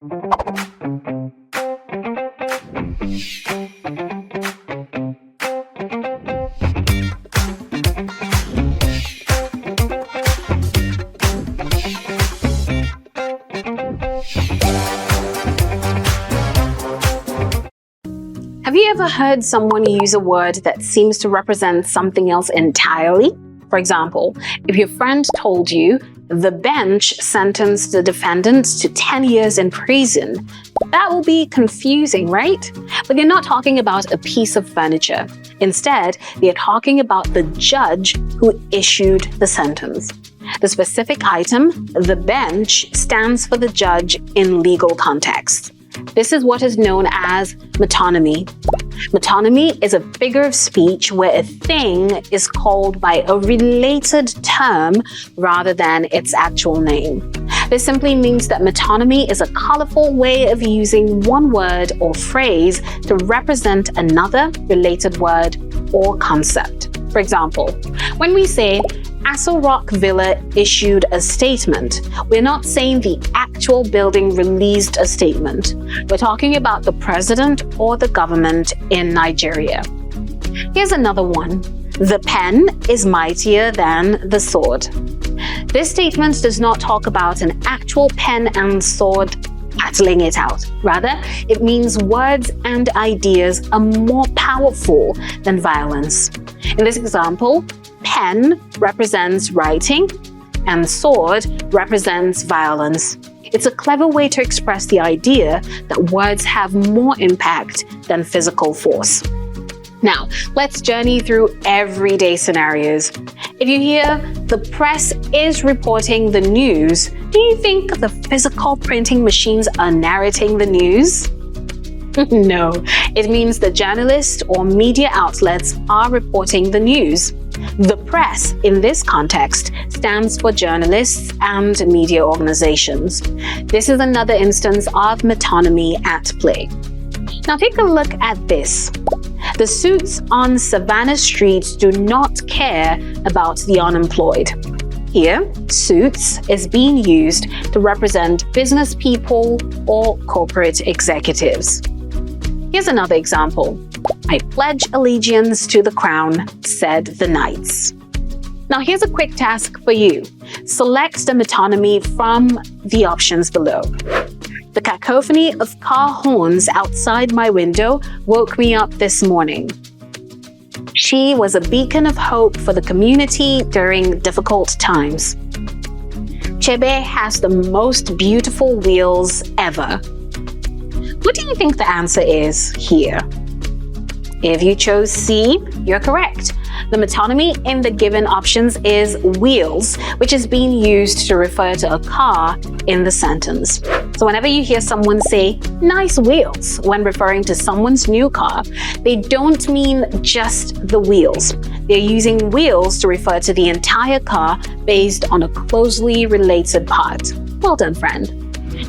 Have you ever heard someone use a word that seems to represent something else entirely? For example, if your friend told you, "The bench sentenced the defendant to 10 years in prison," that will be confusing, right? But they're not talking about a piece of furniture. Instead, they're talking about the judge who issued the sentence. The specific item, the bench, stands for the judge in legal context. This is what is known as metonymy. Metonymy is a figure of speech where a thing is called by a related term rather than its actual name. This simply means that metonymy is a colorful way of using one word or phrase to represent another related word or concept. For example, when we say Castle Rock Villa issued a statement, we're not saying the actual building released a statement. We're talking about the president or the government in Nigeria. Here's another one. The pen is mightier than the sword. This statement does not talk about an actual pen and sword battling it out. Rather, it means words and ideas are more powerful than violence. In this example, pen represents writing and sword represents violence. It's a clever way to express the idea that words have more impact than physical force. Now, let's journey through everyday scenarios. If you hear the press is reporting the news, do you think the physical printing machines are narrating the news? No, it means the journalists or media outlets are reporting the news. The press, in this context, stands for journalists and media organizations. This is another instance of metonymy at play. Now take a look at this. The suits on Savannah Street do not care about the unemployed. Here, suits is being used to represent business people or corporate executives. Here's another example. I pledge allegiance to the crown, said the knights. Now here's a quick task for you. Select the metonymy from the options below. The cacophony of car horns outside my window woke me up this morning. She was a beacon of hope for the community during difficult times. Chebe has the most beautiful wheels ever. What do you think the answer is here? If you chose C, you're correct. The metonymy in the given options is wheels, which is being used to refer to a car in the sentence. So whenever you hear someone say, "nice wheels," when referring to someone's new car, they don't mean just the wheels. They're using wheels to refer to the entire car based on a closely related part. Well done, friend.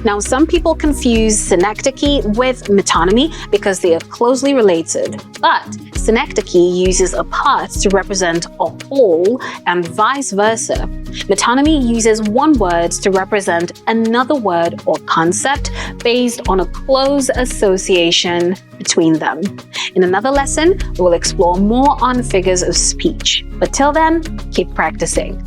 Now, some people confuse synecdoche with metonymy because they are closely related, but synecdoche uses a part to represent a whole and vice versa. Metonymy uses one word to represent another word or concept based on a close association between them. In another lesson, we will explore more on figures of speech. But till then, keep practicing.